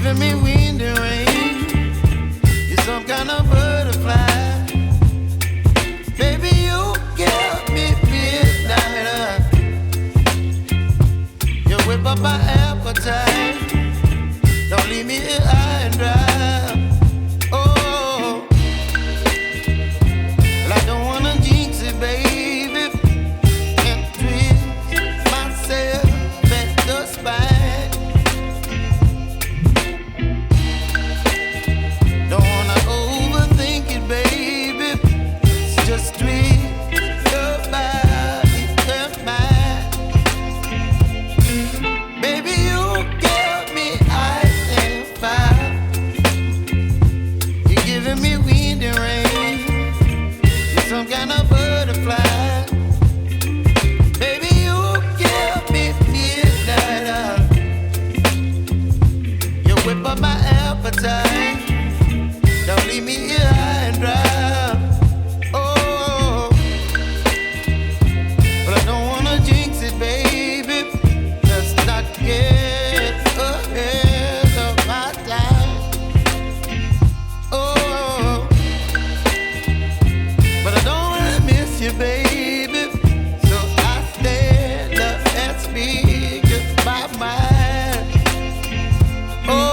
giving me wind and rain. You're some kind of butterfly. Baby, you give me midnight. You whip up my appetite. Don't leave me here high and dry. Oh, well, I don't wanna jinx it, baby, and twist myself at the spine. Don't wanna overthink it, baby. It's just twist your body and mine. Baby, you give me ice and fire. You're giving me wind and rain. You're some kind of butterfly. Baby, you give me midnight. You whip up my appetite. Don't leave me here high and dry. Oh, but I don't wanna jinx it, baby. Let's not get ahead of my time. Oh, but I don't wanna miss you, baby. So I stand up and speak my mind. Oh.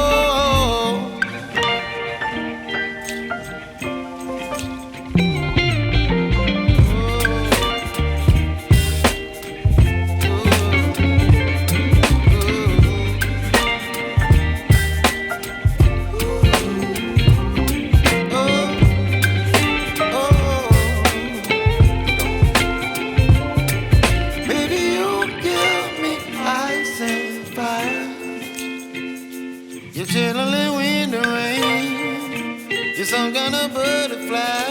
Baby, you give me ice and fire. You're chilling wind and rain. You're some kind of butterfly.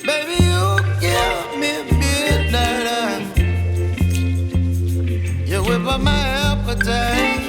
Baby, you give me midnight. You whip up my appetite.